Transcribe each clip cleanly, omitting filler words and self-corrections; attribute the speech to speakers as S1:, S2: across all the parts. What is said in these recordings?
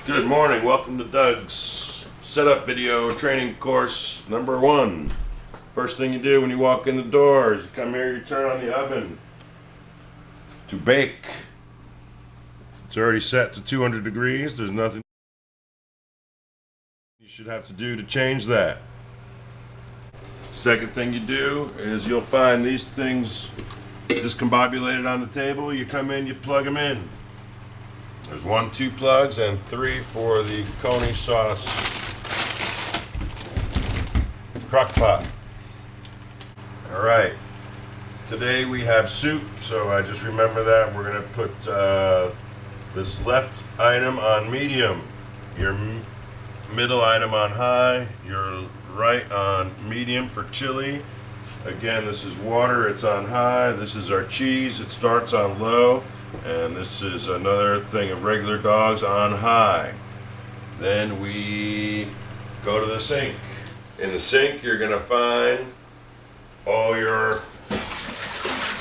S1: Good morning, welcome to Doug's setup video training course number 1. First thing you do when you walk in the door is you come here, you turn on the oven to bake. It's already set to 200 degrees, there's nothing you should have to do to change that. Second thing you do is you'll find these things discombobulated on the table. You come in, you plug them in. There's 1, 2 plugs and 3 for the coney sauce crock pot. Alright, today we have soup, so I just remember that we're going to put this left item on medium, your middle item on high, your right on medium for chili. Again, this is water, it's on high. This is our cheese, it starts on low. And this is another thing of regular dogs on high. Then we go to the sink. In the sink, you're going to find all your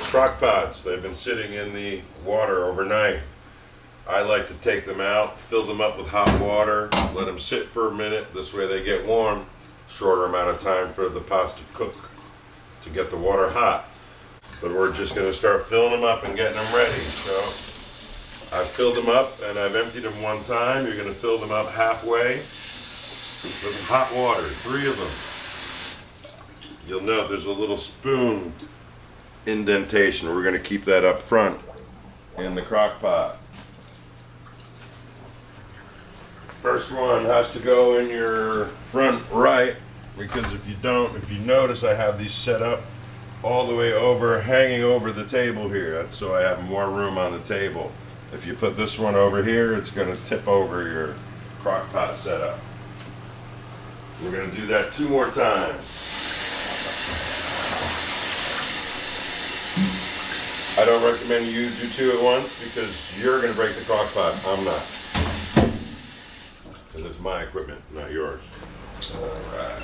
S1: crock pots. They've been sitting in the water overnight. I like to take them out, fill them up with hot water, let them sit for a minute. This way they get warm. Shorter amount of time for the pots to cook to get the water hot. But we're just going to start filling them up and getting them ready. So I've filled them up and I've emptied them one time. You're going to fill them up halfway with hot water, 3 of them. You'll note there's a little spoon indentation. We're going to keep that up front in the crock pot. First one has to go in your front right, because if you notice, I have these set up all the way over, hanging over the table here. That's so I have more room on the table. If you put this one over here, it's going to tip over your crock pot setup. We're going to do that 2 more times. I don't recommend you do 2 at once because you're going to break the crock pot. I'm not. Because it's my equipment, not yours. Alright.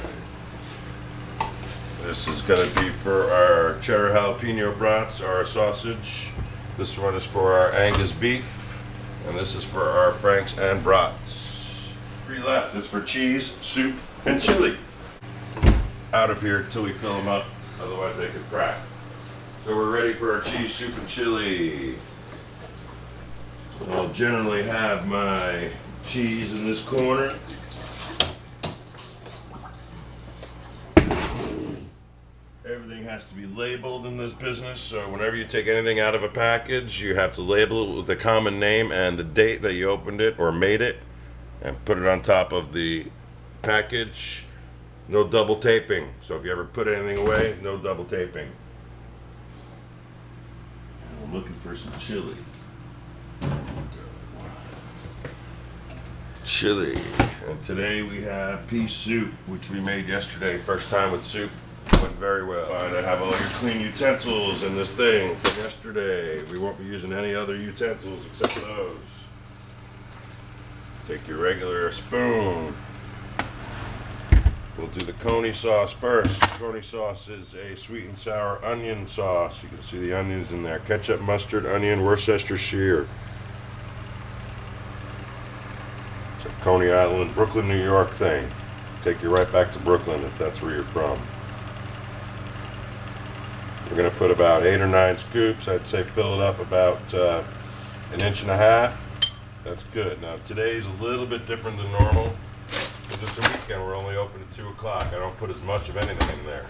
S1: This is going to be for our cheddar jalapeno brats, our sausage. This one is for our Angus beef. And this is for our Franks and brats. 3 left is for cheese, soup, and chili. Out of here till we fill them up, otherwise they could crack. So we're ready for our cheese, soup, and chili. I'll generally have my cheese in this corner. Everything has to be labeled in this business, so whenever you take anything out of a package, you have to label it with the common name and the date that you opened it or made it, and put it on top of the package. No double taping, so if you ever put anything away, no double taping. And I'm looking for some chili. Chili. And today we have pea soup, which we made yesterday. First time with soup. Went very well. Fine, I have all your clean utensils in this thing from yesterday. We won't be using any other utensils except those. Take your regular spoon. We'll do the coney sauce first. Coney sauce is a sweet and sour onion sauce. You can see the onions in there. Ketchup, mustard, onion, Worcestershire. It's a Coney Island, Brooklyn, New York thing. Take you right back to Brooklyn if that's where you're from. We're going to put about 8 or 9 scoops. I'd say fill it up about 1.5 inches. That's good. Now today's a little bit different than normal because it's a weekend. We're only open at 2 o'clock. I don't put as much of anything in there.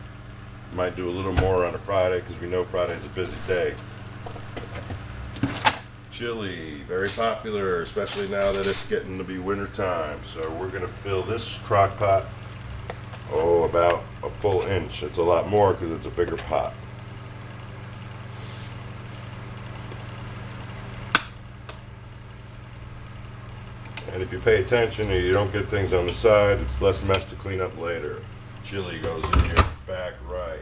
S1: Might do a little more on a Friday because we know Friday's a busy day. Chili, very popular, especially now that it's getting to be winter time. So we're going to fill this crock pot, about a full inch. It's a lot more because it's a bigger pot. And if you pay attention and you don't get things on the side, it's less mess to clean up later. Chili goes in your back right.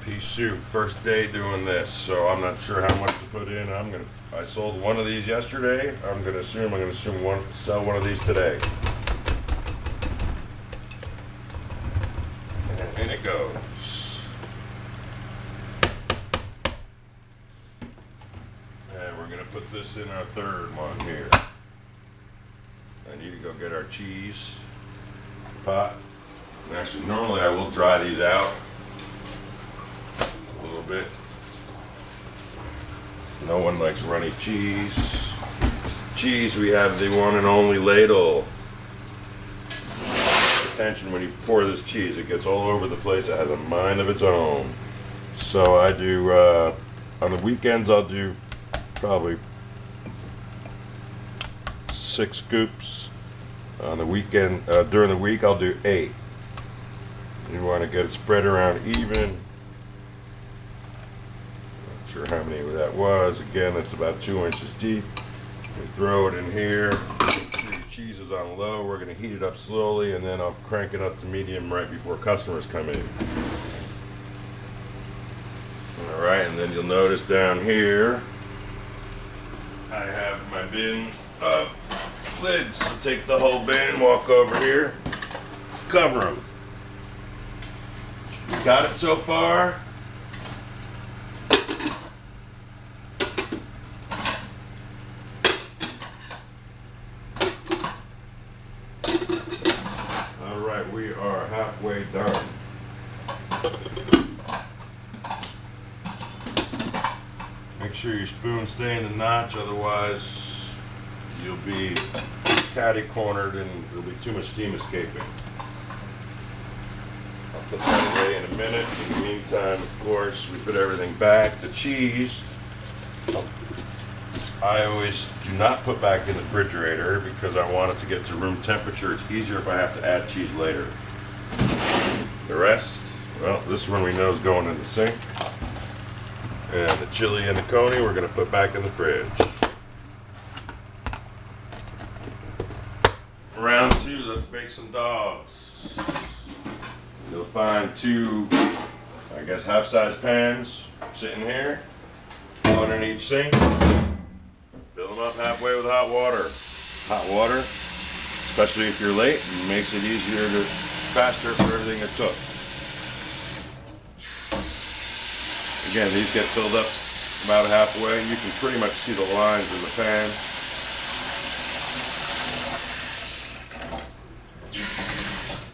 S1: Pea soup, first day doing this, so I'm not sure how much to put in. I sold 1 of these yesterday. I'm gonna assume sell 1 of these today. And in it goes. And we're gonna put this in our third one here. I need to go get our cheese pot. And actually, normally I will dry these out a little bit. No one likes runny cheese. Cheese, we have the one and only ladle. Attention when you pour this cheese, it gets all over the place. It has a mind of its own. So I do, on the weekends I'll do probably 6 scoops. On the weekend, during the week I'll do 8. You want to get it spread around even. Not sure how many that was. Again, that's about 2 inches deep. We throw it in here. Make sure your cheese is on low. We're going to heat it up slowly, and then I'll crank it up to medium right before customers come in. All right, and then you'll notice down here I have my bin of lids. So take the whole bin, walk over here, cover them. Got it so far? All right, we are halfway done. Make sure your spoons stay in the notch, otherwise you'll be catty-cornered and there'll be too much steam escaping. I'll put that away in a minute. In the meantime, of course, we put everything back. The cheese, I always do not put back in the refrigerator because I want it to get to room temperature. It's easier if I have to add cheese later. The rest, well, this one we know is going in the sink. And the chili and the coney we're going to put back in the fridge. Round 2, let's make some dogs. You'll find 2, I guess, half-size pans sitting here. One in each sink. Fill them up halfway with hot water. Hot water, especially if you're late, makes it easier to faster for everything to cook. Again, these get filled up about halfway. You can pretty much see the lines in the pan.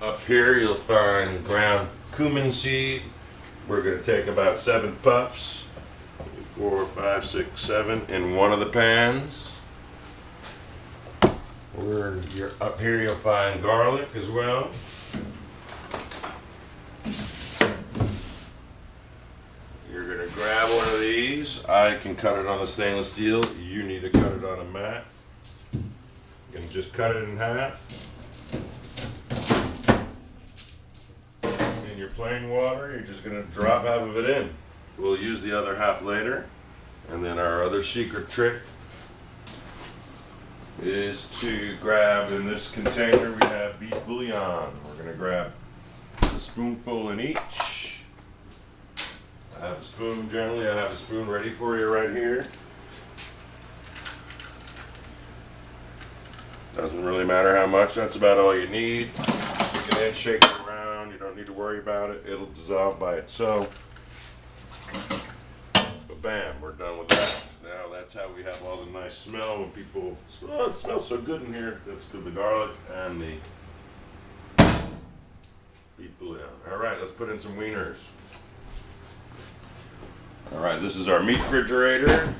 S1: Up here you'll find ground cumin seed. We're going to take about 7 puffs, 4, 5, 6, 7 in one of the pans. Up here you'll find garlic as well. You're going to grab one of these. I can cut it on the stainless steel. You need to cut it on a mat. You can just cut it in half. In your plain water, you're just going to drop half of it in. We'll use the other half later. And then our other secret trick is to grab, in this container we have beef bouillon. We're going to grab a spoonful in each. I have a spoon generally. I have a spoon ready for you right here. Doesn't really matter how much. That's about all you need. Stick it in, shake it around. You don't need to worry about it. It'll dissolve by itself. But bam, we're done with that. Now that's how we have all the nice smell when people, oh, it smells so good in here. That's good, the garlic and the beef bouillon. All right, let's put in some wieners. All right, this is our meat refrigerator.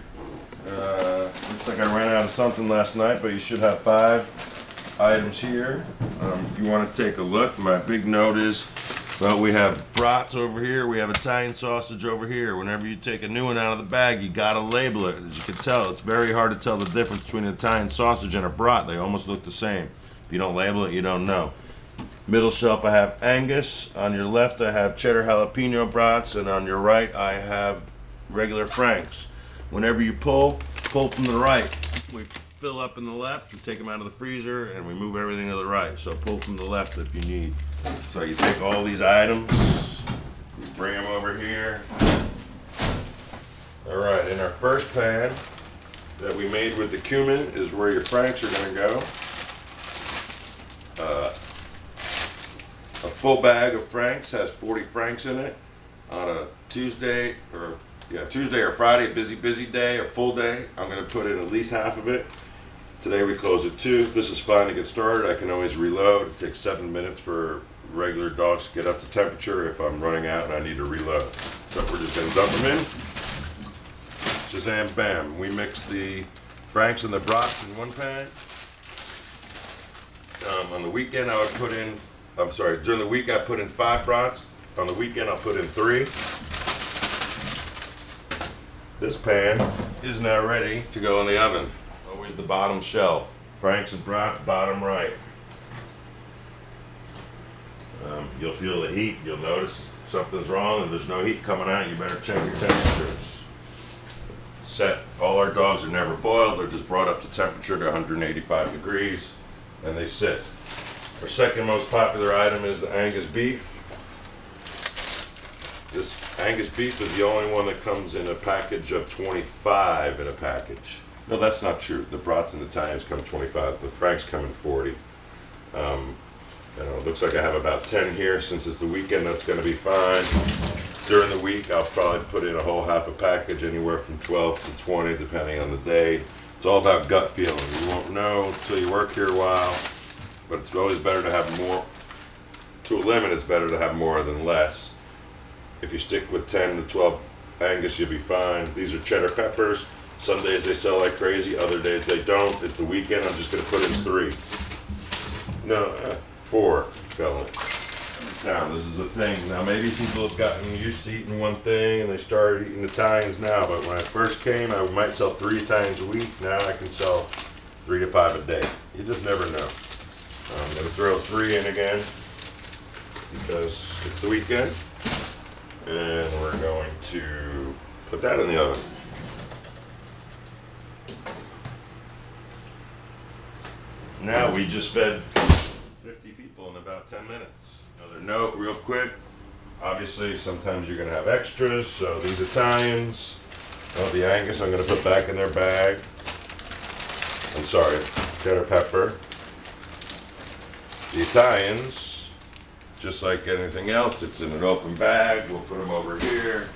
S1: Looks like I ran out of something last night, but you should have 5 items here. If you want to take a look, my big note is, well, we have brats over here. We have Italian sausage over here. Whenever you take a new one out of the bag, you got to label it. As you can tell, it's very hard to tell the difference between an Italian sausage and a brat. They almost look the same. If you don't label it, you don't know. Middle shelf, I have Angus. On your left, I have cheddar jalapeno brats. And on your right, I have regular Franks. Whenever you pull from the right. We fill up in the left, we take them out of the freezer, and we move everything to the right. So pull from the left if you need. So you take all these items, you bring them over here. All right, in our first pan that we made with the cumin is where your Franks are going to go. A full bag of Franks has 40 Franks in it. On a Tuesday or Friday, a busy day, a full day, I'm going to put in at least half of it. Today we close at 2. This is fine to get started. I can always reload. It takes 7 minutes for regular dogs to get up to temperature if I'm running out and I need to reload. So we're just going to dump them in. Shazam bam. We mix the Franks and the brats in one pan. On the weekend I would put in, during the week I put in 5 brats. On the weekend I'll put in 3. This pan is now ready to go in the oven. Always the bottom shelf. Franks and brats, bottom right. You'll feel the heat. You'll notice something's wrong and there's no heat coming out. You better check your temperatures. Set. All our dogs are never boiled. They're just brought up to temperature to 185 degrees and they sit. Our second most popular item is the Angus beef. This Angus beef is the only one that comes in a package of 25 in a package. No, that's not true. The brats and Italians come 25. The Franks come in 40. It looks like I have about 10 here. Since it's the weekend, that's going to be fine. During the week, I'll probably put in a whole half a package, anywhere from 12 to 20, depending on the day. It's all about gut feeling. You won't know until you work here a while, but it's always better to have more. To a limit, it's better to have more than less. If you stick with 10 to 12 Angus, you'll be fine. These are cheddar peppers. Some days they sell like crazy, other days they don't. It's the weekend, I'm just going to put in 3. No, 4 fell in. Now, this is a thing. Now, maybe people have gotten used to eating one thing and they started eating Italians now, but when I first came, I might sell 3 Italians a week. Now I can sell 3 to 5 a day. You just never know. I'm going to throw 3 in again because it's the weekend. And we're going to put that in the oven. Now we just fed 50 people in about 10 minutes. Another note real quick. Obviously sometimes you're going to have extras, so these Italians, the Angus I'm going to put back in their bag. I'm sorry, cheddar pepper. The Italians, just like anything else, it's in an open bag. We'll put them over here.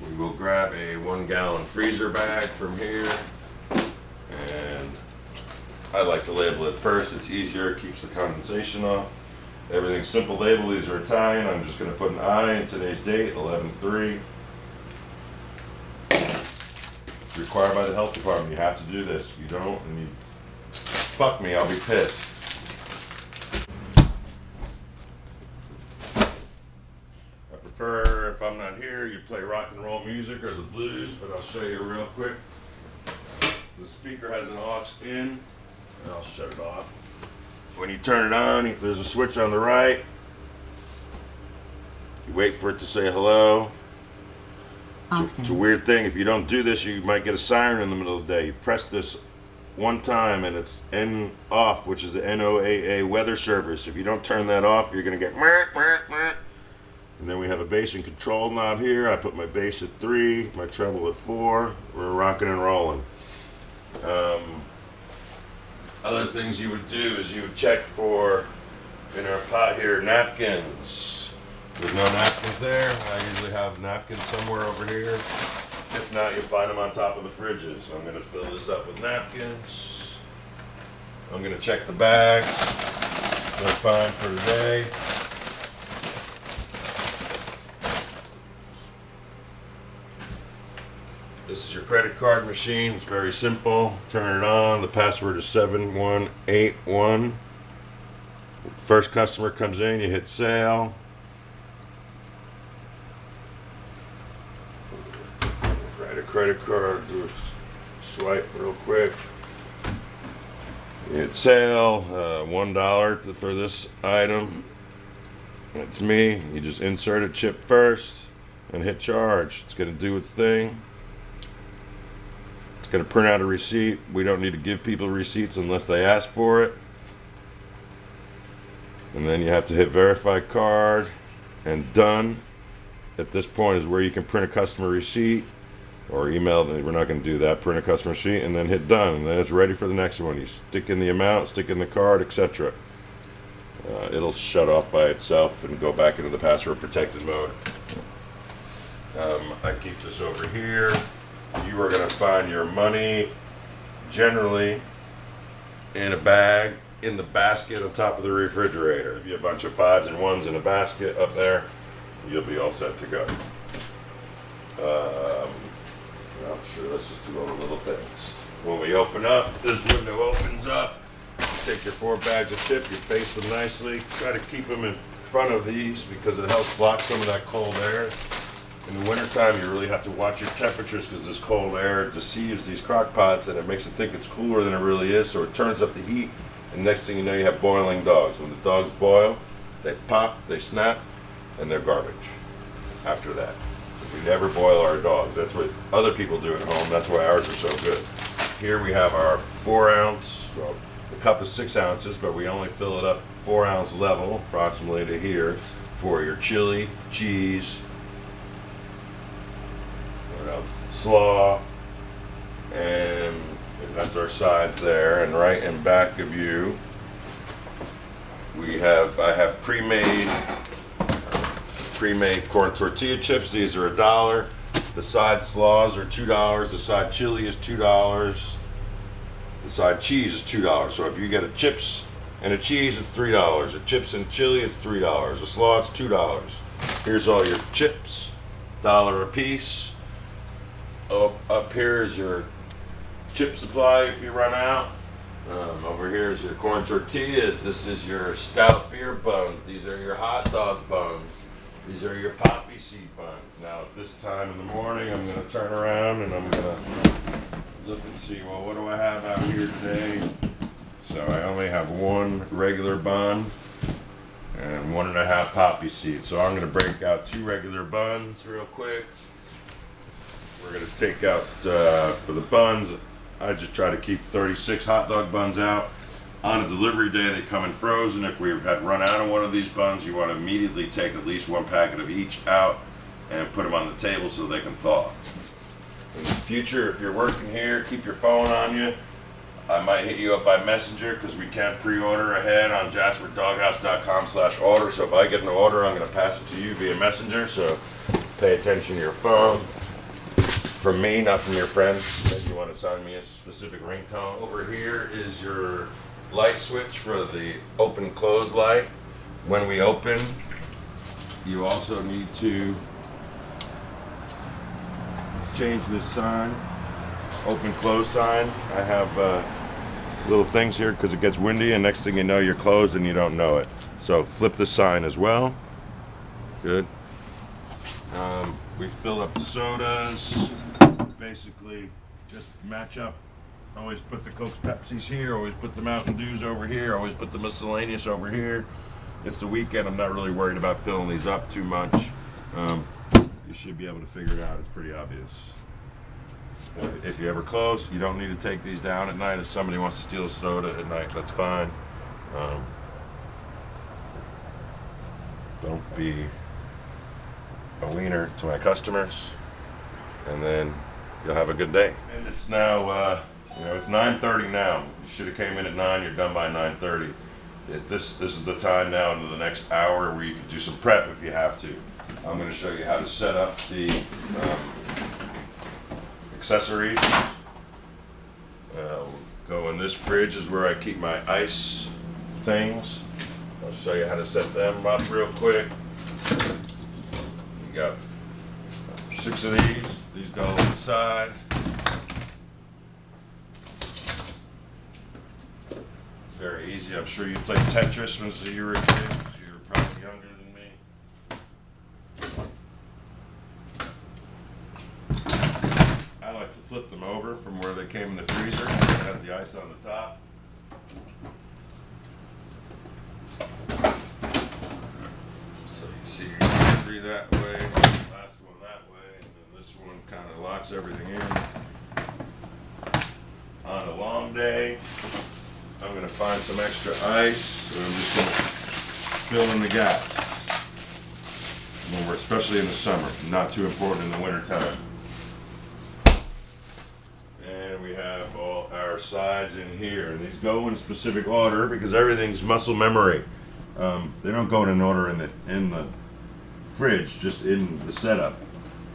S1: We will grab a 1-gallon freezer bag from here. And I like to label it first. It's easier, it keeps the condensation off. Everything's simple label. These are Italian. I'm just going to put an I in today's date, 11/3. It's required by the health department. You have to do this. If you don't, and you fuck me, I'll be pissed. I prefer, if I'm not here, you play rock and roll music or the blues, but I'll show you real quick. The speaker has an aux in. I'll shut it off. When you turn it on, there's a switch on the right. You wait for it to say hello. It's a weird thing. If you don't do this, you might get a siren in the middle of the day. You press this one time and it's N off, which is the NOAA weather service. If you don't turn that off, you're going to get and then we have a bass and control knob here. I put my bass at 3, my treble at 4. We're rocking and rolling. Other things you would do is you would check for, in our pot here, napkins. There's no napkins there. I usually have napkins somewhere over here. If not, you'll find them on top of the fridges. So I'm going to fill this up with napkins. I'm going to check the bags. They're fine for today. This is your credit card machine. It's very simple. Turn it on. The password is 7181. First customer comes in, you hit sale. Write a credit card, do a swipe real quick. You hit sale, $1 for this item. That's me. You just insert a chip first and hit charge. It's going to do its thing. It's going to print out a receipt. We don't need to give people receipts unless they ask for it. And then you have to hit verify card and done. At this point is where you can print a customer receipt or email. We're not going to do that. Print a customer receipt and then hit done. And then it's ready for the next one. You stick in the amount, stick in the card, etc. It'll shut off by itself and go back into the password protected mode. I keep this over here. You are going to find your money generally in a bag in the basket on top of the refrigerator. If you have a bunch of 5s and 1s in a basket up there, you'll be all set to go. I'm sure let's just do all the little things. When we open up, this window opens up. Take your 4 bags of chip, you face them nicely. Try to keep them in front of these because it helps block some of that cold air. In the wintertime, you really have to watch your temperatures because this cold air deceives these crock pots and it makes it think it's cooler than it really is, so it turns up the heat, and next thing you know, you have boiling dogs. When the dogs boil, they pop, they snap, and they're garbage after that. We never boil our dogs. That's what other people do at home. That's why ours are so good. Here we have our 4 ounce, well, the cup is 6 ounces, but we only fill it up 4 ounce level, approximately to here, for your chili, cheese, what else? Slaw, and that's our sides there. And right in back of you, I have pre-made corn tortilla chips. These are $1. The side slaws are $2. The side chili is $2. The side cheese is $2. So if you get a chips and a cheese, it's $3. A chips and chili, it's $3. A slaw, it's $2. Here's all your chips, $1 a piece. Up here is your chip supply if you run out. Over here is your corn tortillas. This is your stout beer buns. These are your hot dog buns. These are your poppy seed buns. Now at this time in the morning, I'm going to turn around and I'm going to look and see, well, what do I have out here today? So I only have 1 regular bun and 1.5 poppy seeds. So I'm going to break out 2 regular buns real quick. We're going to take out, for the buns, I just try to keep 36 hot dog buns out. On a delivery day, they come in frozen. If we've had run out of one of these buns, you want to immediately take at least 1 packet of each out and put them on the table so they can thaw. In the future, if you're working here, keep your phone on you. I might hit you up by messenger because we can't pre-order ahead on jasperdoghouse.com/order. So if I get an order, I'm going to pass it to you via messenger. So pay attention to your phone. From me, not from your friends. Maybe you want to assign me a specific ringtone. Over here is your light switch for the open close light. When we open, you also need to change this sign, open close sign. I have little things here because it gets windy and next thing you know you're closed and you don't know it. So flip the sign as well. Good. We fill up the sodas. Basically just match up. Always put the Cokes, Pepsis here, always put the Mountain Dews over here, always put the miscellaneous over here. It's the weekend, I'm not really worried about filling these up too much. You should be able to figure it out, it's pretty obvious. If you ever close, you don't need to take these down at night. If somebody wants to steal a soda at night, that's fine. Don't be a wiener to my customers, and then you'll have a good day. And it's now, it's 9:30 now. You should have came in at 9. You're done by 9:30. This is the time now into the next hour where you can do some prep if you have to. I'm going to show you how to set up the accessories. Go in this fridge is where I keep my ice things. I'll show you how to set them up real quick. You got 6 of these. These go on the side. It's very easy. I'm sure you played Tetris when you were a kid. So you're probably younger than me. I like to flip them over from where they came in the freezer. It has the ice on the top. So you see 3 that way, last one that way, and then this one kind of locks everything in. On a long day, I'm going to find some extra ice, and I'm just going to fill in the gaps. Especially in the summer, not too important in the winter time. And we have all our sides in here, and these go in specific order because everything's muscle memory. They don't go in an order in the fridge, just in the setup.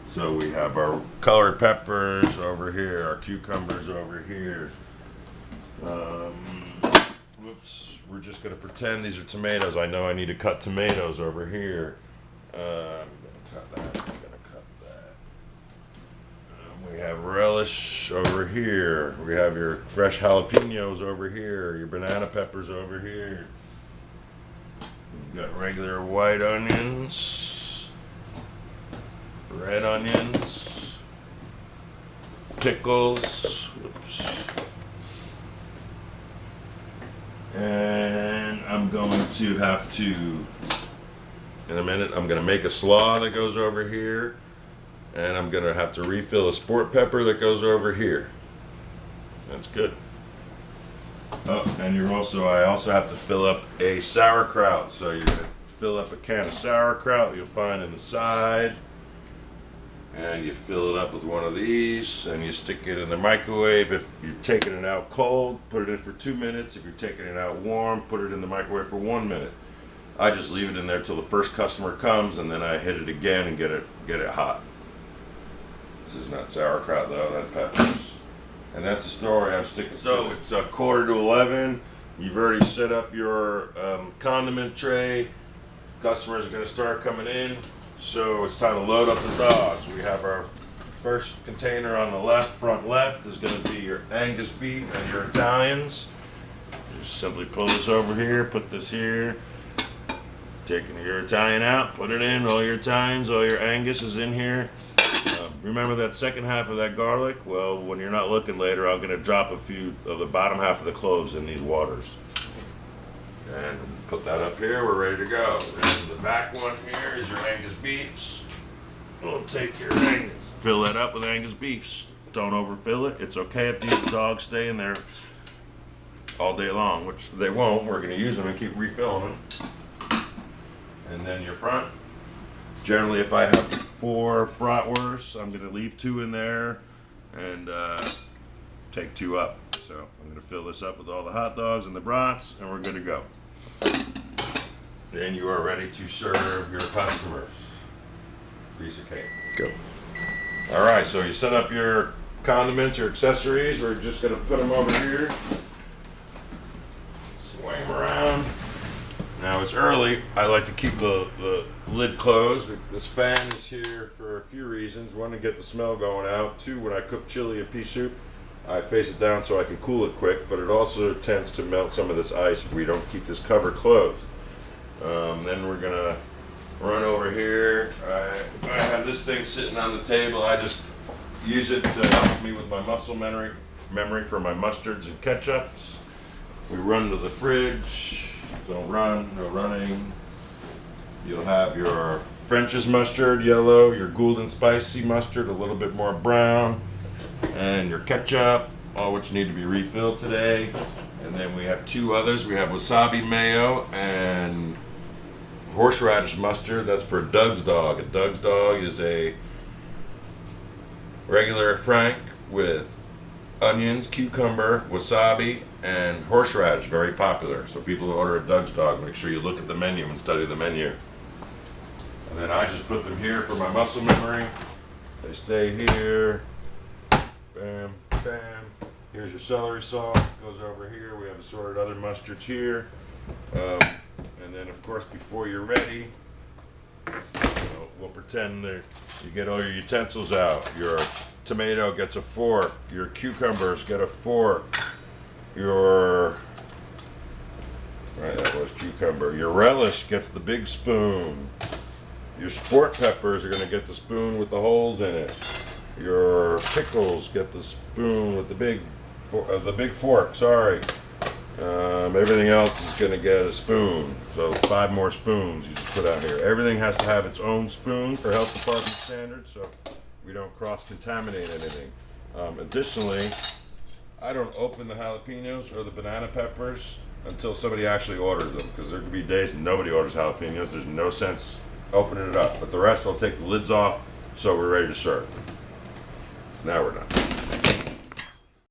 S1: So we have our colored peppers over here, our cucumbers over here. we're just gonna pretend these are tomatoes. I know I need to cut tomatoes over here. I'm gonna cut that. I'm gonna cut that. We have relish over here. We have your fresh jalapenos over here. Your banana peppers over here. We've got regular white onions, red onions, pickles. Whoops. And I'm going to have to, in a minute, I'm going to make a slaw that goes over here. And I'm going to have to refill a sport pepper that goes over here. That's good. Oh, and I also have to fill up a sauerkraut. So you're going to fill up a can of sauerkraut you'll find in the side. And you fill it up with one of these and you stick it in the microwave. If you're taking it out cold, put it in for 2 minutes. If you're taking it out warm, put it in the microwave for 1 minute. I just leave it in there till the first customer comes and then I hit it again and get it hot. This is not sauerkraut though, that's peppers. And that's the story I'm sticking to. So it's 10:45. You've already set up your condiment tray. Customers are going to start coming in. So it's time to load up the dogs. We have our first container on the left, front left, is going to be your Angus beef and your Italians. Just simply pull this over here, put this here. Taking your Italian out, put it in, all your Italians, all your Angus is in here. Remember that second half of that garlic? Well, when you're not looking later, I'm going to drop a few of the bottom half of the cloves in these waters. And put that up here, we're ready to go. And the back one here is your Angus beefs. We'll take your Angus, fill that up with Angus beefs. Don't overfill it. It's okay if these dogs stay in there all day long, which they won't. We're going to use them and keep refilling them. And then your front. Generally, if I have 4 bratwursts, I'm going to leave 2 in there and take 2 up. So I'm going to fill this up with all the hot dogs and the brats, and we're good to go. Then you are ready to serve your customers. Piece of cake. Go. All right, so you set up your condiments, your accessories. We're just going to put them over here. Swing them around. Now it's early. I like to keep the lid closed. This fan is here for a few reasons. 1, to get the smell going out. 2, when I cook chili and pea soup, I face it down so I can cool it quick, but it also tends to melt some of this ice if we don't keep this cover closed. Then we're gonna run over here. I have this thing sitting on the table. I just use it to help me with my muscle memory for my mustards and ketchups. We run to the fridge. Don't run, no running. You'll have your French's mustard, yellow, your Gould and Spicy mustard, a little bit more brown, and your ketchup, all which need to be refilled today. And then we have 2 others. We have wasabi mayo and horseradish mustard. That's for Doug's dog. A Doug's dog is a regular Frank with onions, cucumber, wasabi, and horseradish. Very popular. So people who order a Doug's dog, make sure you look at the menu and study the menu. And then I just put them here for my muscle memory. They stay here. Bam, bam. Here's your celery sauce. Goes over here. We have assorted other mustards here. And then, of course, before you're ready, we'll pretend that you get all your utensils out. Your tomato gets a fork. Your cucumbers get a fork. That was cucumber. Your relish gets the big spoon. Your sport peppers are going to get the spoon with the holes in it. Your pickles get the spoon with the big fork. Sorry. Everything else is going to get a spoon. So 5 more spoons you just put out here. Everything has to have its own spoon for health department standards, so we don't cross-contaminate anything. Additionally, I don't open the jalapenos or the banana peppers until somebody actually orders them, because there could be days nobody orders jalapenos. There's no sense opening it up. But the rest, I'll take the lids off, so we're ready to serve. Now we're done.